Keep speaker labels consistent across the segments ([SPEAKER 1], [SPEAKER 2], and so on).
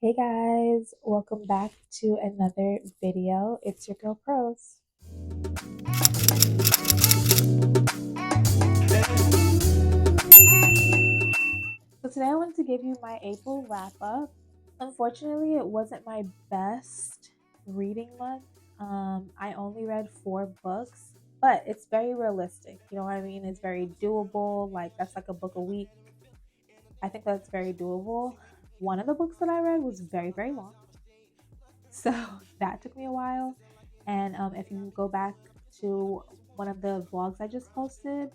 [SPEAKER 1] Hey guys, welcome back to another video. It's your girl Pros. So today I wanted to give you my April wrap up. Unfortunately, it wasn't my best reading month. I only read 4 books, but it's very realistic. You know what I mean? It's very doable. Like that's like a book a week. I think that's very doable. One of the books that I read was very, very long. So that took me a while. And if you go back to one of the vlogs I just posted,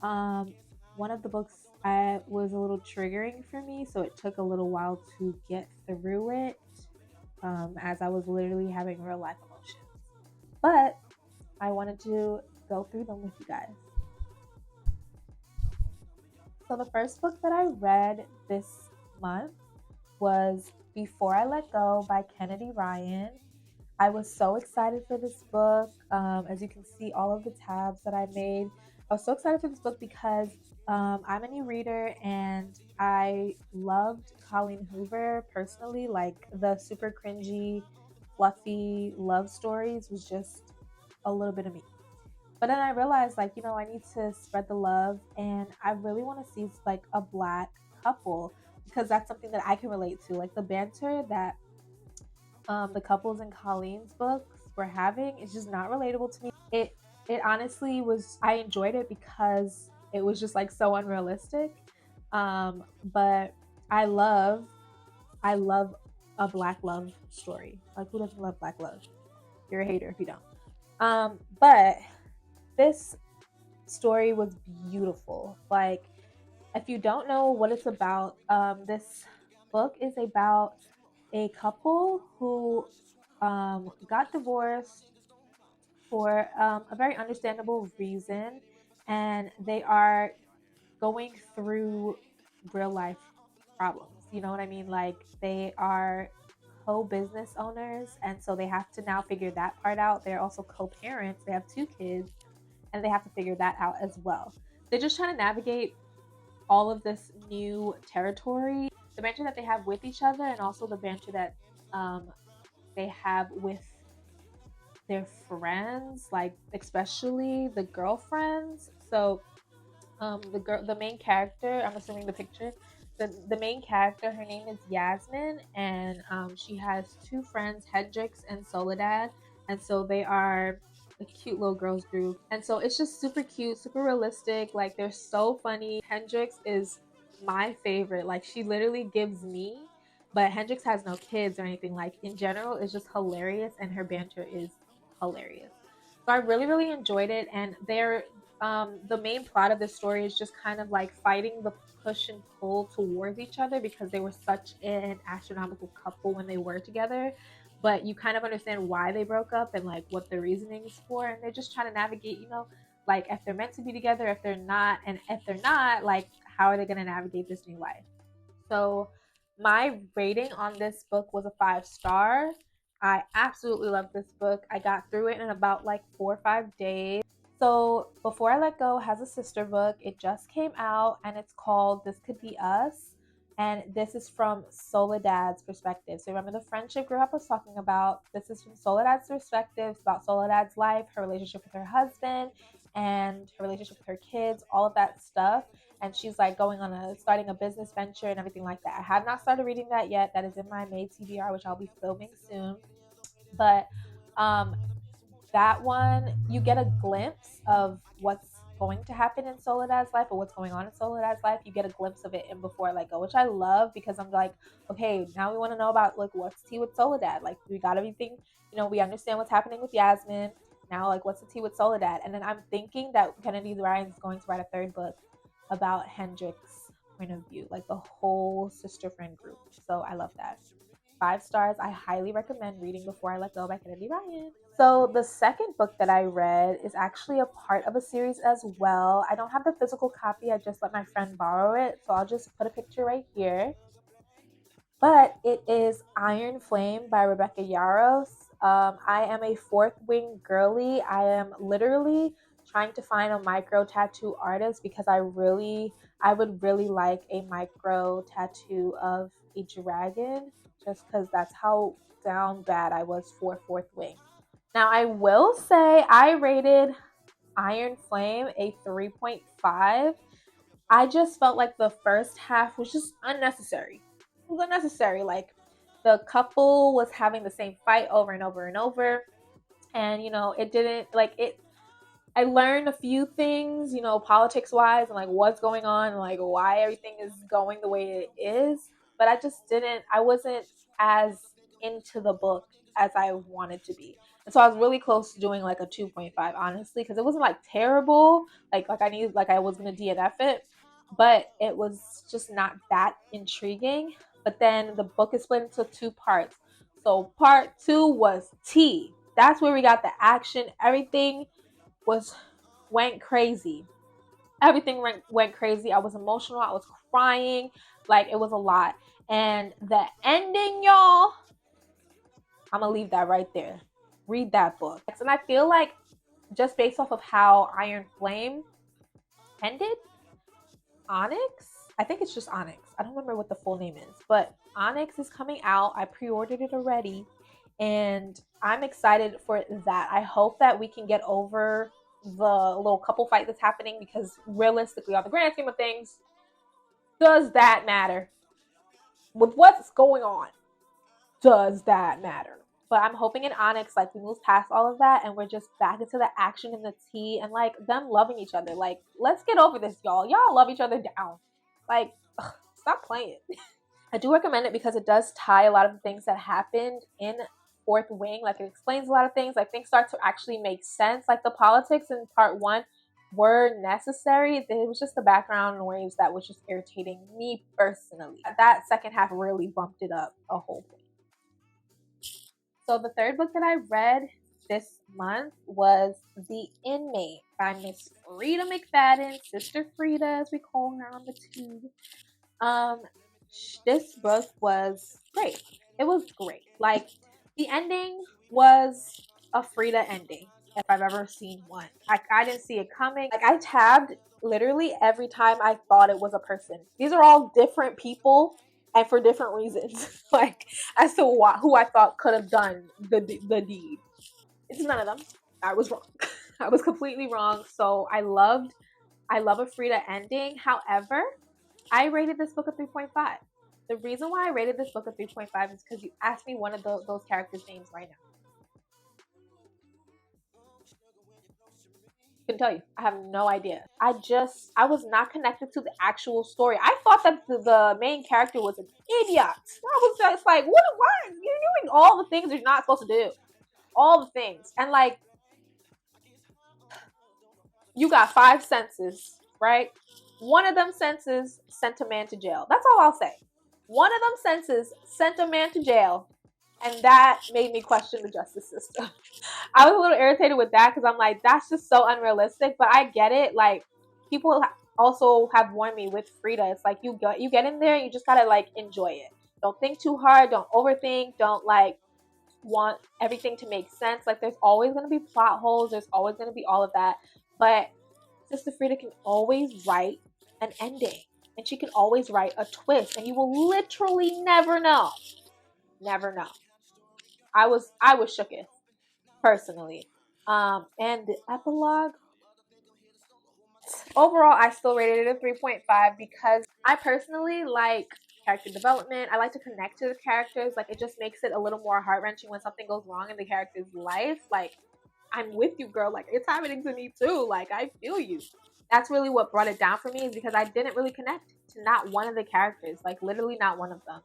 [SPEAKER 1] um, one of the books I was a little triggering for me, so it took a little while to get through it, as I was literally having real life emotions. But I wanted to go through them with you guys. So the first book that I read this month was Before I Let Go by Kennedy Ryan. I was so excited for this book. As you can see, all of the tabs that I made. I was so excited for this book because I'm a new reader and I loved Colleen Hoover personally. Like the super cringy, fluffy love stories was just a little bit of me. But then I realized, like, I need to spread the love and I really want to see like a black couple because that's something that I can relate to. Like the banter that the couples in Colleen's books were having is just not relatable to me. It honestly was. I enjoyed it because it was just like so unrealistic. But I love a black love story. Like who doesn't love black love? You're a hater if you don't. But this story was beautiful. Like if you don't know what it's about, this book is about a couple who got divorced for a very understandable reason, and they are going through real life problems. You know what I mean? Like they are co-business owners, and so they have to now figure that part out. They're also co-parents. They have 2 kids, and they have to figure that out as well. They're just trying to navigate all of this new territory, the banter that they have with each other, and also the banter that they have with their friends, like especially the girlfriends. So the main character, I'm assuming the picture, the main character, her name is Yasmin, and she has 2 friends, Hendrix and Soledad, and so they are a cute little girls group, and so it's just super cute, super realistic. Like they're so funny. Hendrix is my favorite. Like she literally gives me, but Hendrix has no kids or anything. Like in general, it's just hilarious, and her banter is hilarious. So I really, really enjoyed it, and the main plot of the story is just kind of like fighting the push and pull towards each other because they were such an astronomical couple when they were together. But you kind of understand why they broke up and like what the reasoning is for, and they're just trying to navigate, like if they're meant to be together, if they're not, and if they're not, like how are they going to navigate this new life? So my rating on this book was a 5 star. I absolutely love this book. I got through it in about like 4 or 5 days. So Before I Let Go has a sister book. It just came out and it's called This Could Be Us. And this is from Soledad's perspective. So remember the friendship group I was talking about? This is from Soledad's perspective. It's about Soledad's life, her relationship with her husband, and her relationship with her kids, all of that stuff. And she's like starting a business venture and everything like that. I have not started reading that yet. That is in my May TBR, which I'll be filming soon. But um, that one, you get a glimpse of what's going to happen in Soledad's life or what's going on in Soledad's life. You get a glimpse of it in Before I Let Go, which I love because I'm like, okay, now we want to know about like what's tea with Soledad. Like we got everything, we understand what's happening with Yasmin. Now, like, what's the tea with Soledad? And then I'm thinking that Kennedy Ryan is going to write a 3rd book about Hendrix's point of view, like the whole sister friend group. So I love that. 5 stars. I highly recommend reading Before I Let Go by Kennedy Ryan. So the second book that I read is actually a part of a series as well. I don't have the physical copy. I just let my friend borrow it. So I'll just put a picture right here. But it is Iron Flame by Rebecca Yarros. I am a fourth wing girly. I am literally trying to find a micro tattoo artist because I would really like a micro tattoo of a dragon just because that's how down bad I was for Fourth Wing. Now, I will say I rated Iron Flame a 3.5. I just felt like the first half was just unnecessary. It was unnecessary. Like, the couple was having the same fight over and over and over. And, it didn't, like, it. I learned a few things, politics wise, and like what's going on, and like why everything is going the way it is. But I wasn't as into the book as I wanted to be. And so I was really close to doing like a 2.5, honestly, because it wasn't like terrible, like I was gonna DNF it, but it was just not that intriguing. But then the book is split into two parts. So part two was T. That's where we got the action, everything went crazy. Everything went crazy. I was emotional. I was crying. Like, it was a lot. And the ending, y'all, I'm gonna leave that right there. Read that book. And I feel like just based off of how Iron Flame ended, Onyx, I think it's just Onyx. I don't remember what the full name is, but Onyx is coming out. I pre-ordered it already, and I'm excited for that. I hope that we can get over the little couple fight that's happening, because realistically, on the grand scheme of things, does that matter? With what's going on, does that matter? But I'm hoping in Onyx, like, we move past all of that and we're just back into the action and the tea and like them loving each other. Like, let's get over this, y'all. Y'all love each other down. Like, stop playing. I do recommend it because it does tie a lot of the things that happened in Fourth Wing. Like, it explains a lot of things. Like, things start to actually make sense. Like, the politics in part one were necessary. It was just the background noise that was just irritating me personally. That second half really bumped it up a whole point. So the third book that I read this month was The Inmate by Miss Frida McFadden, Sister Frida, as we call her on the tube. This book was great. It was great. Like, the ending was a Frida ending, if I've ever seen one. I didn't see it coming. Like, I tabbed literally every time I thought it was a person. These are all different people and for different reasons. Like, as to who I thought could have done the deed. It's none of them. I was wrong. I was completely wrong. So I love a Frida ending. However, I rated this book a 3.5. The reason why I rated this book a 3.5 is because you asked me one of those characters' names right now. I can tell you, I have no idea. I was not connected to the actual story. I thought that the main character was an idiot. I was just like, what? You're doing all the things you're not supposed to do. All the things. And like, you got 5 senses, right? One of them senses sent a man to jail. That's all I'll say. One of them senses sent a man to jail, and that made me question the justice system. I was a little irritated with that because I'm like, that's just so unrealistic. But I get it. Like, people also have warned me with Frida. It's like, you get in there, and you just gotta like enjoy it. Don't think too hard. Don't overthink. Don't like want everything to make sense. Like, there's always gonna be plot holes. There's always gonna be all of that. But Sister Frida can always write an ending, and she can always write a twist, and you will literally never know. Never know. I was shooketh, personally. And the epilogue, overall, I still rated it a 3.5 because I personally like character development. I like to connect to the characters. Like, it just makes it a little more heart-wrenching when something goes wrong in the character's life. Like, I'm with you, girl. Like, it's happening to me too. Like, I feel you. That's really what brought it down for me, is because I didn't really connect to not one of the characters. Like, literally not one of them.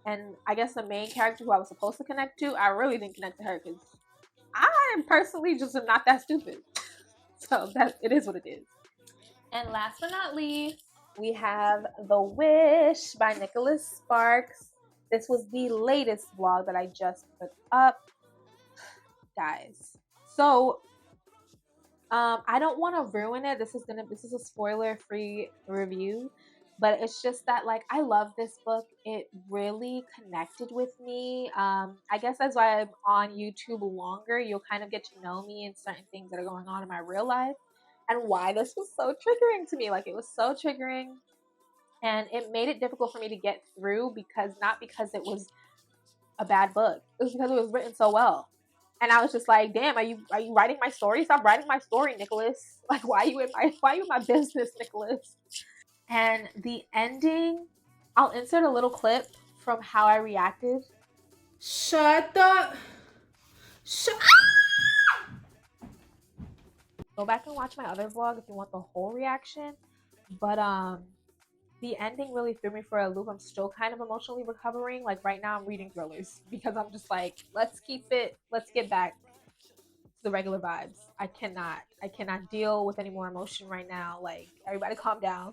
[SPEAKER 1] And I guess the main character who I was supposed to connect to, I really didn't connect to her because I am personally just not that stupid. So it is what it is. And last but not least, we have The Wish by Nicholas Sparks. This was the latest vlog that I just put up. Guys, so I don't want to ruin it. This is a spoiler-free review, but it's just that, like, I love this book. It really connected with me. I guess that's why I'm on YouTube longer. You'll kind of get to know me and certain things that are going on in my real life, and why this was so triggering to me. Like, it was so triggering. And it made it difficult for me to get through, because not because it was a bad book, it was because it was written so well. And I was just like, damn, are you writing my story? Stop writing my story, Nicholas. Like, why are you in my business, Nicholas? And the ending, I'll insert a little clip from how I reacted.
[SPEAKER 2] Shut the shut
[SPEAKER 1] Go back and watch my other vlog if you want the whole reaction. But the ending really threw me for a loop. I'm still kind of emotionally recovering. Like right now I'm reading thrillers because I'm just like, let's get back to the regular vibes. I cannot deal with any more emotion right now. Like, everybody calm down.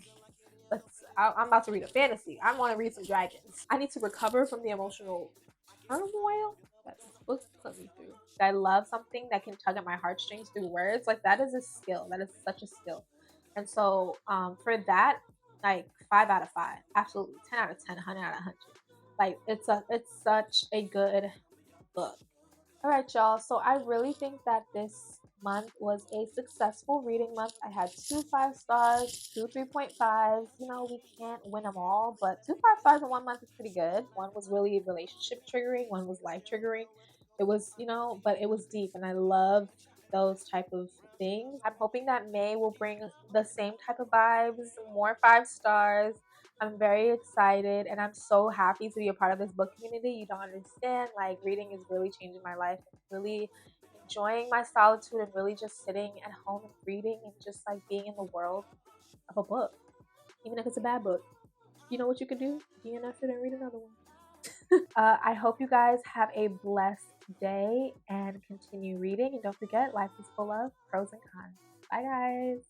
[SPEAKER 1] I'm about to read a fantasy. I want to read some dragons. I need to recover from the emotional turmoil that this book put me through. I love something that can tug at my heartstrings through words. Like, that is a skill. That is such a skill. And so for that, like 5 out of 5, absolutely 10 out of 10, 100 out of 100. Like, it's such a good book. All right, y'all. So I really think that this month was a successful reading month. I had 2 5 stars, 2 3.5s. You know, we can't win them all, but 2 5 stars in one month is pretty good. One was really relationship triggering, one was life triggering. It was, but it was deep, and I love those type of things. I'm hoping that May will bring the same type of vibes, more 5 stars. I'm very excited, and I'm so happy to be a part of this book community. You don't understand. Like, reading is really changing my life. I'm really enjoying my solitude and really just sitting at home and reading and just like being in the world of a book, even if it's a bad book. You know what you can do? DNF it and read another one. I hope you guys have a blessed day and continue reading. And don't forget, life is full of pros and cons. Bye, guys.